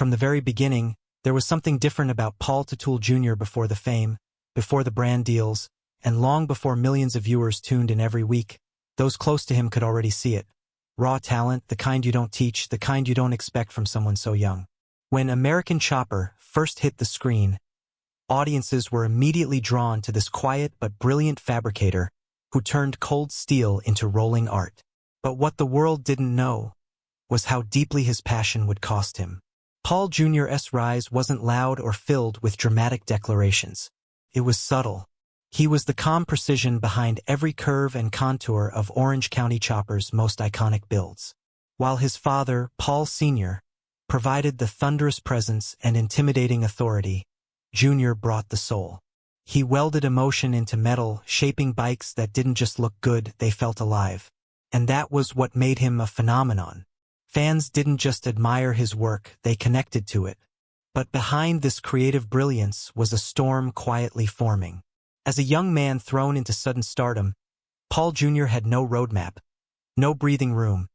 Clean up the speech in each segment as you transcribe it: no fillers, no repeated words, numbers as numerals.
From the very beginning, there was something different about Paul Teutul Jr. before the fame, before the brand deals, and long before millions of viewers tuned in every week. Those close to him could already see it. Raw talent, the kind you don't teach, the kind you don't expect from someone so young. When American Chopper first hit the screen, audiences were immediately drawn to this quiet but brilliant fabricator who turned cold steel into rolling art. But what the world didn't know was how deeply his passion would cost him. Paul Jr.'s rise wasn't loud or filled with dramatic declarations. It was subtle. He was the calm precision behind every curve and contour of Orange County Chopper's most iconic builds. While his father, Paul Sr., provided the thunderous presence and intimidating authority, Jr. brought the soul. He welded emotion into metal, shaping bikes that didn't just look good, they felt alive. And that was what made him a phenomenon. Fans didn't just admire his work, they connected to it. But behind this creative brilliance was a storm quietly forming. As a young man thrown into sudden stardom, Paul Jr. had no roadmap, no breathing room,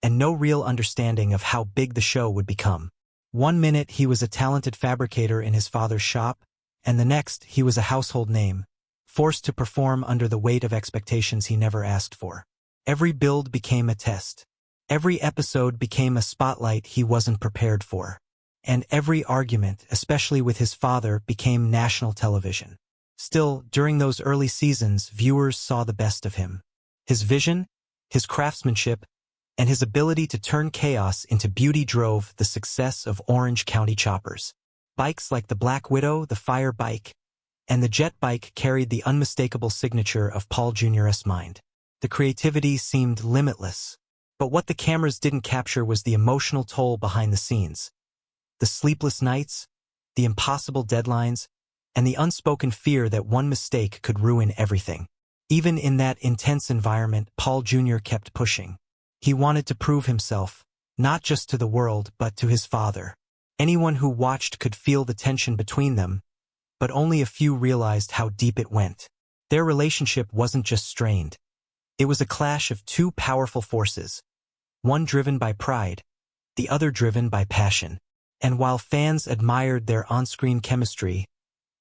and no real understanding of how big the show would become. One minute he was a talented fabricator in his father's shop, and the next he was a household name, forced to perform under the weight of expectations he never asked for. Every build became a test. Every episode became a spotlight he wasn't prepared for. And every argument, especially with his father, became national television. Still, during those early seasons, viewers saw the best of him. His vision, his craftsmanship, and his ability to turn chaos into beauty drove the success of Orange County Choppers. Bikes like the Black Widow, the Fire Bike, and the Jet Bike carried the unmistakable signature of Paul Jr.'s mind. The creativity seemed limitless, but what the cameras didn't capture was the emotional toll behind the scenes. The sleepless nights, the impossible deadlines, and the unspoken fear that one mistake could ruin everything. Even in that intense environment, Paul Jr. kept pushing. He wanted to prove himself, not just to the world, but to his father. Anyone who watched could feel the tension between them, but only a few realized how deep it went. Their relationship wasn't just strained. It was a clash of two powerful forces, one driven by pride, the other driven by passion. And while fans admired their on-screen chemistry,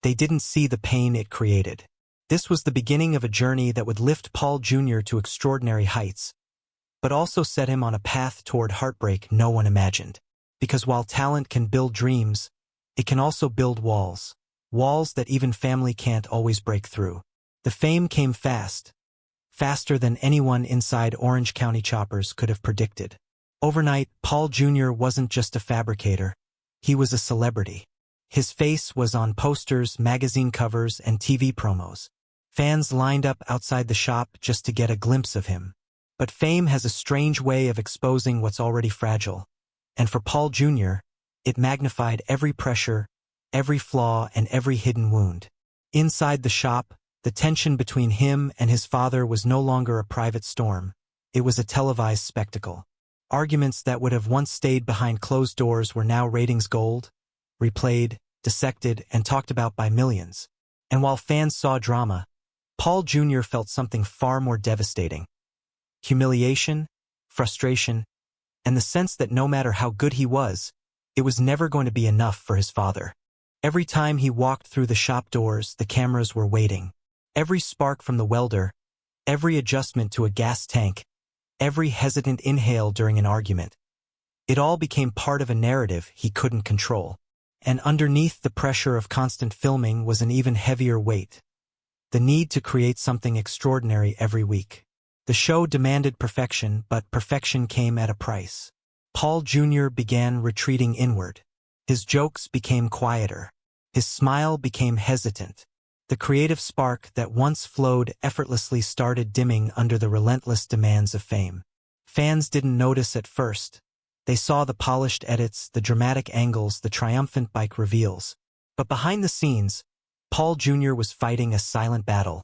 they didn't see the pain it created. This was the beginning of a journey that would lift Paul Jr. to extraordinary heights, but also set him on a path toward heartbreak no one imagined. Because while talent can build dreams, it can also build walls. Walls that even family can't always break through. The fame came fast, faster than anyone inside Orange County Choppers could have predicted. Overnight, Paul Jr. wasn't just a fabricator, he was a celebrity. His face was on posters, magazine covers, and TV promos. Fans lined up outside the shop just to get a glimpse of him. But fame has a strange way of exposing what's already fragile. And for Paul Jr., it magnified every pressure, every flaw, and every hidden wound. Inside the shop, the tension between him and his father was no longer a private storm. It was a televised spectacle. Arguments that would have once stayed behind closed doors were now ratings gold, replayed, dissected, and talked about by millions. And while fans saw drama, Paul Jr. felt something far more devastating. Humiliation, frustration, and the sense that no matter how good he was, it was never going to be enough for his father. Every time he walked through the shop doors, the cameras were waiting. Every spark from the welder, every adjustment to a gas tank, every hesitant inhale during an argument. It all became part of a narrative he couldn't control. And underneath the pressure of constant filming was an even heavier weight. The need to create something extraordinary every week. The show demanded perfection, but perfection came at a price. Paul Jr. began retreating inward. His jokes became quieter. His smile became hesitant. The creative spark that once flowed effortlessly started dimming under the relentless demands of fame. Fans didn't notice at first. They saw the polished edits, the dramatic angles, the triumphant bike reveals. But behind the scenes, Paul Jr. was fighting a silent battle.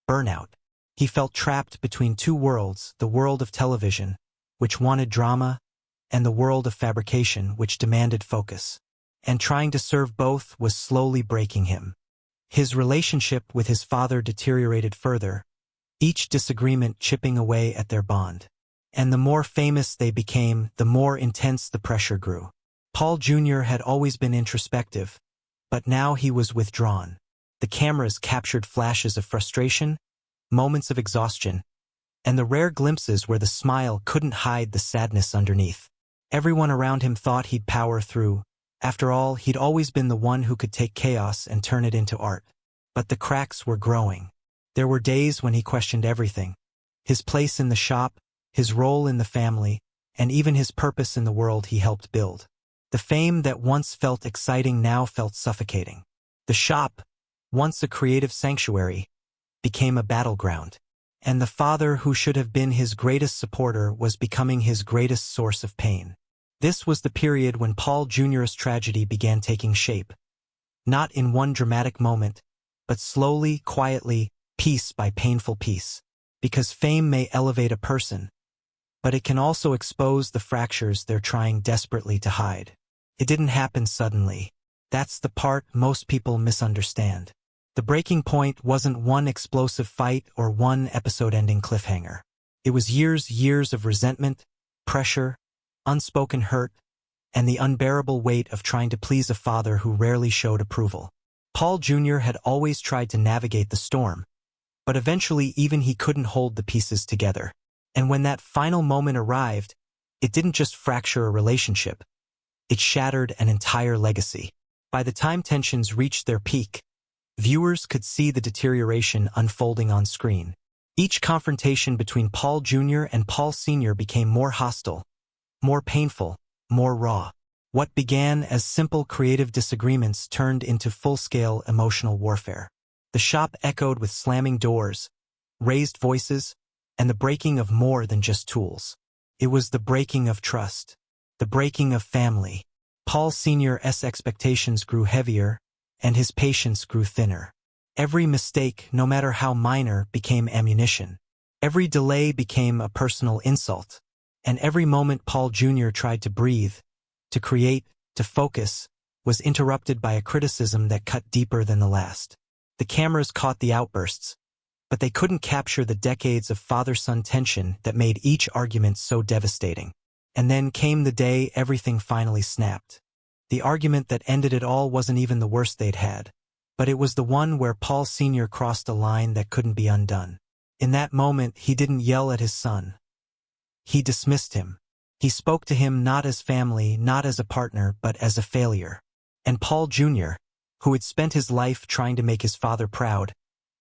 Burnout. He felt trapped between two worlds, the world of television, which wanted drama, and the world of fabrication, which demanded focus. And trying to serve both was slowly breaking him. His relationship with his father deteriorated further, each disagreement chipping away at their bond. And the more famous they became, the more intense the pressure grew. Paul Jr. had always been introspective, but now he was withdrawn. The cameras captured flashes of frustration, moments of exhaustion, and the rare glimpses where the smile couldn't hide the sadness underneath. Everyone around him thought he'd power through. After all, he'd always been the one who could take chaos and turn it into art. But the cracks were growing. There were days when he questioned everything. His place in the shop, his role in the family, and even his purpose in the world he helped build. The fame that once felt exciting now felt suffocating. The shop, once a creative sanctuary, became a battleground. And the father who should have been his greatest supporter was becoming his greatest source of pain. This was the period when Paul Jr.'s tragedy began taking shape. Not in one dramatic moment, but slowly, quietly, piece by painful piece. Because fame may elevate a person, but it can also expose the fractures they're trying desperately to hide. It didn't happen suddenly. That's the part most people misunderstand. The breaking point wasn't one explosive fight or one episode-ending cliffhanger. It was years of resentment, pressure, unspoken hurt, and the unbearable weight of trying to please a father who rarely showed approval. Paul Jr. had always tried to navigate the storm, but eventually even he couldn't hold the pieces together. And when that final moment arrived, it didn't just fracture a relationship. It shattered an entire legacy. By the time tensions reached their peak, viewers could see the deterioration unfolding on screen. Each confrontation between Paul Jr. and Paul Sr. became more hostile, more painful, more raw. What began as simple creative disagreements turned into full-scale emotional warfare. The shop echoed with slamming doors, raised voices, and the breaking of more than just tools. It was the breaking of trust, the breaking of family. Paul Sr.'s expectations grew heavier, and his patience grew thinner. Every mistake, no matter how minor, became ammunition. Every delay became a personal insult. And every moment Paul Jr. tried to breathe, to create, to focus, was interrupted by a criticism that cut deeper than the last. The cameras caught the outbursts, but they couldn't capture the decades of father-son tension that made each argument so devastating. And then came the day everything finally snapped. The argument that ended it all wasn't even the worst they'd had, but it was the one where Paul Sr. crossed a line that couldn't be undone. In that moment, he didn't yell at his son. He dismissed him. He spoke to him not as family, not as a partner, but as a failure. And Paul Jr., who had spent his life trying to make his father proud,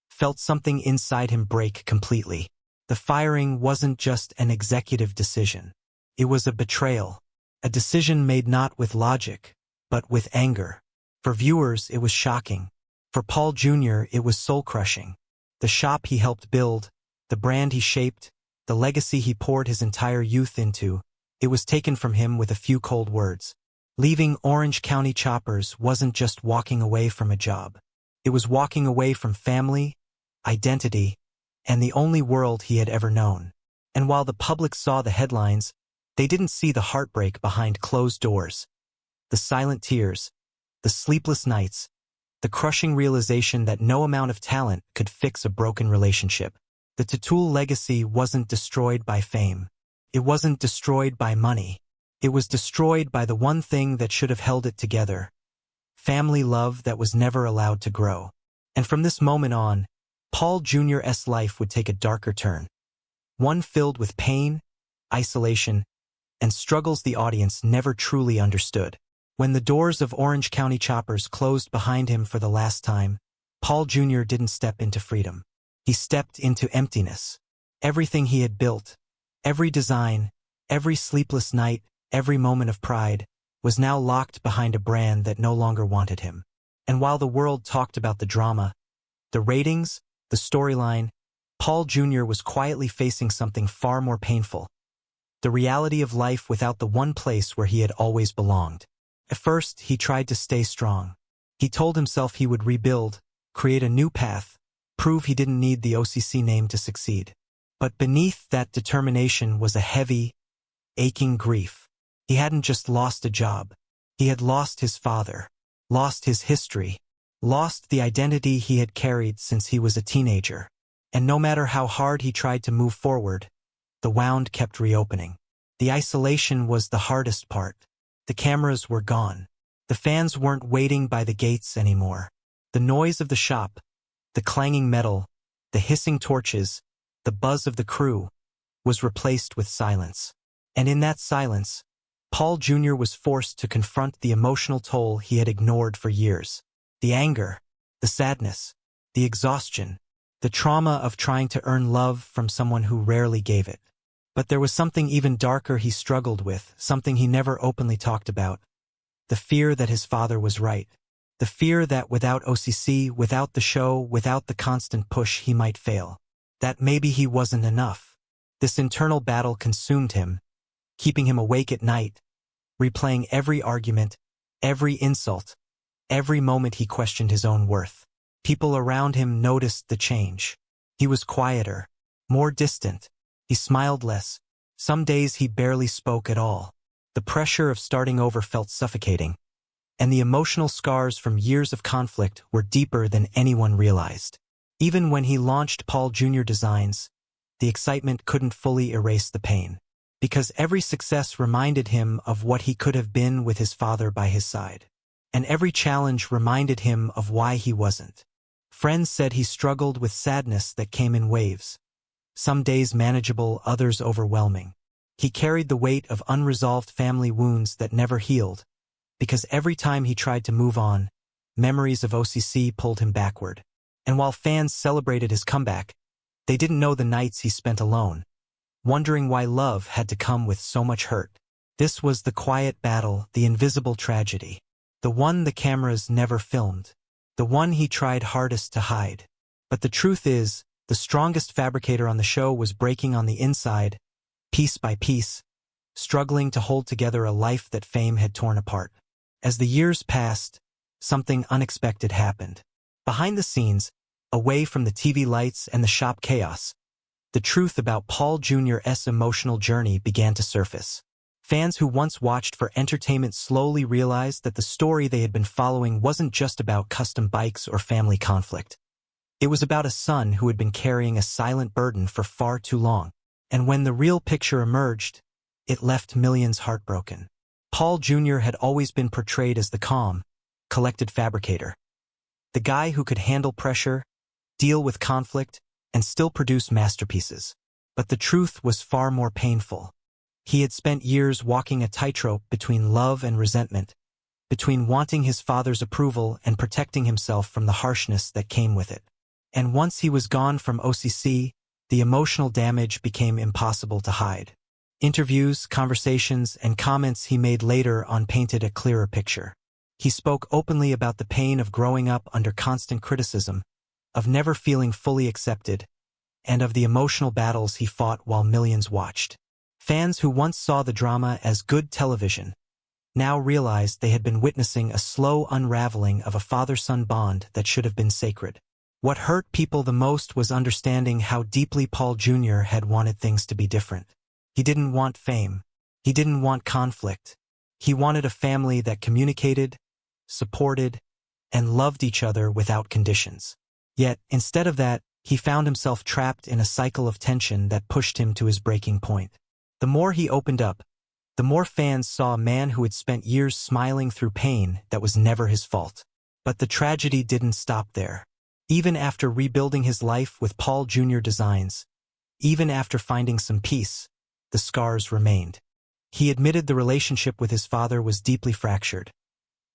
felt something inside him break completely. The firing wasn't just an executive decision. It was a betrayal, a decision made not with logic, but with anger. For viewers, it was shocking. For Paul Jr., it was soul-crushing. The shop he helped build, the brand he shaped, the legacy he poured his entire youth into, it was taken from him with a few cold words. Leaving Orange County Choppers wasn't just walking away from a job. It was walking away from family, identity, and the only world he had ever known. And while the public saw the headlines, they didn't see the heartbreak behind closed doors, the silent tears, the sleepless nights, the crushing realization that no amount of talent could fix a broken relationship. The Teutul legacy wasn't destroyed by fame. It wasn't destroyed by money. It was destroyed by the one thing that should have held it together: family love that was never allowed to grow. And from this moment on, Paul Jr.'s life would take a darker turn. One filled with pain, isolation, and struggles the audience never truly understood. When the doors of Orange County Choppers closed behind him for the last time, Paul Jr. didn't step into freedom. He stepped into emptiness. Everything he had built, every design, every sleepless night, every moment of pride, was now locked behind a brand that no longer wanted him. And while the world talked about the drama, the ratings, the storyline, Paul Jr. was quietly facing something far more painful: the reality of life without the one place where he had always belonged. At first, he tried to stay strong. He told himself he would rebuild, create a new path, prove he didn't need the OCC name to succeed. But beneath that determination was a heavy, aching grief. He hadn't just lost a job. He had lost his father, lost his history, lost the identity he had carried since he was a teenager. And no matter how hard he tried to move forward, the wound kept reopening. The isolation was the hardest part. The cameras were gone. The fans weren't waiting by the gates anymore. The noise of the shop, the clanging metal, the hissing torches, the buzz of the crew, was replaced with silence. And in that silence, Paul Jr. was forced to confront the emotional toll he had ignored for years. The anger, the sadness, the exhaustion, the trauma of trying to earn love from someone who rarely gave it. But there was something even darker he struggled with, something he never openly talked about. The fear that his father was right. The fear that without OCC, without the show, without the constant push, he might fail. That maybe he wasn't enough. This internal battle consumed him, keeping him awake at night, replaying every argument, every insult, every moment he questioned his own worth. People around him noticed the change. He was quieter, more distant. He smiled less. Some days he barely spoke at all. The pressure of starting over felt suffocating, and the emotional scars from years of conflict were deeper than anyone realized. Even when he launched Paul Jr. Designs, the excitement couldn't fully erase the pain, because every success reminded him of what he could have been with his father by his side, and every challenge reminded him of why he wasn't. Friends said he struggled with sadness that came in waves, some days manageable, others overwhelming. He carried the weight of unresolved family wounds that never healed, because every time he tried to move on, memories of OCC pulled him backward. And while fans celebrated his comeback, they didn't know the nights he spent alone, wondering why love had to come with so much hurt. This was the quiet battle, the invisible tragedy, the one the cameras never filmed, the one he tried hardest to hide. But the truth is, the strongest fabricator on the show was breaking on the inside, piece by piece, struggling to hold together a life that fame had torn apart. As the years passed, something unexpected happened. Behind the scenes, away from the TV lights and the shop chaos, the truth about Paul Jr.'s emotional journey began to surface. Fans who once watched for entertainment slowly realized that the story they had been following wasn't just about custom bikes or family conflict. It was about a son who had been carrying a silent burden for far too long. And when the real picture emerged, it left millions heartbroken. Paul Jr. had always been portrayed as the calm, collected fabricator. The guy who could handle pressure, deal with conflict, and still produce masterpieces. But the truth was far more painful. He had spent years walking a tightrope between love and resentment, between wanting his father's approval and protecting himself from the harshness that came with it. And once he was gone from OCC, the emotional damage became impossible to hide. Interviews, conversations, and comments he made later on painted a clearer picture. He spoke openly about the pain of growing up under constant criticism, of never feeling fully accepted, and of the emotional battles he fought while millions watched. Fans who once saw the drama as good television now realized they had been witnessing a slow unraveling of a father-son bond that should have been sacred. What hurt people the most was understanding how deeply Paul Jr. had wanted things to be different. He didn't want fame. He didn't want conflict. He wanted a family that communicated, supported, and loved each other without conditions. Yet, instead of that, he found himself trapped in a cycle of tension that pushed him to his breaking point. The more he opened up, the more fans saw a man who had spent years smiling through pain that was never his fault. But the tragedy didn't stop there. Even after rebuilding his life with Paul Jr. Designs, even after finding some peace, the scars remained. He admitted the relationship with his father was deeply fractured.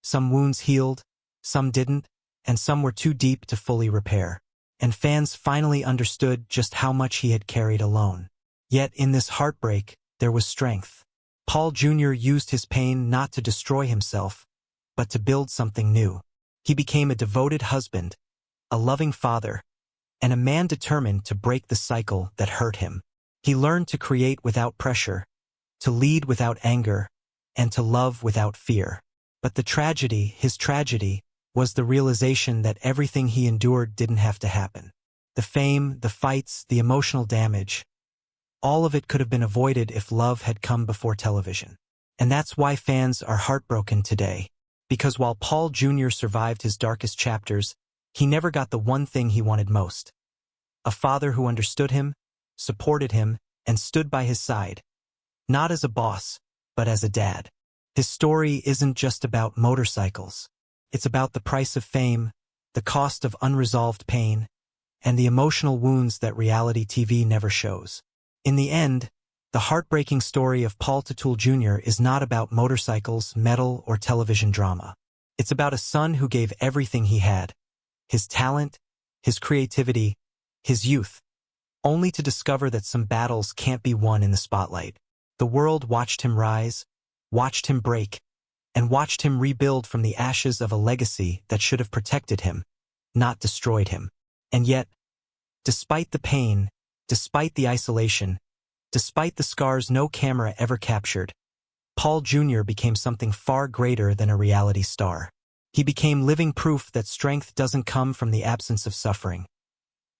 Some wounds healed, some didn't, and some were too deep to fully repair. And fans finally understood just how much he had carried alone. Yet in this heartbreak, there was strength. Paul Jr. used his pain not to destroy himself, but to build something new. He became a devoted husband, a loving father, and a man determined to break the cycle that hurt him. He learned to create without pressure, to lead without anger, and to love without fear. But the tragedy, his tragedy, was the realization that everything he endured didn't have to happen. The fame, the fights, the emotional damage, all of it could have been avoided if love had come before television. And that's why fans are heartbroken today. Because while Paul Jr. survived his darkest chapters, he never got the one thing he wanted most. A father who understood him, supported him, and stood by his side. Not as a boss, but as a dad. His story isn't just about motorcycles. It's about the price of fame, the cost of unresolved pain, and the emotional wounds that reality TV never shows. In the end, the heartbreaking story of Paul Teutul Jr. is not about motorcycles, metal, or television drama. It's about a son who gave everything he had, his talent, his creativity, his youth, only to discover that some battles can't be won in the spotlight. The world watched him rise, watched him break, and watched him rebuild from the ashes of a legacy that should have protected him, not destroyed him. And yet, despite the pain, despite the isolation, despite the scars no camera ever captured, Paul Jr. became something far greater than a reality star. He became living proof that strength doesn't come from the absence of suffering.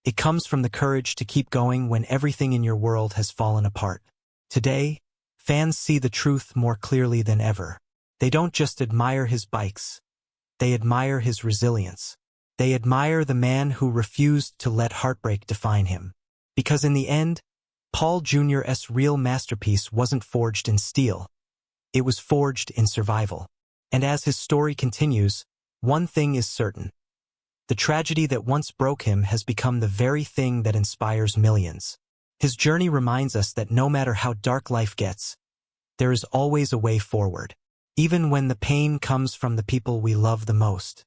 It comes from the courage to keep going when everything in your world has fallen apart. Today, fans see the truth more clearly than ever. They don't just admire his bikes. They admire his resilience. They admire the man who refused to let heartbreak define him. Because in the end, Paul Jr.'s real masterpiece wasn't forged in steel. It was forged in survival. And as his story continues, one thing is certain. The tragedy that once broke him has become the very thing that inspires millions. His journey reminds us that no matter how dark life gets, there is always a way forward, even when the pain comes from the people we love the most.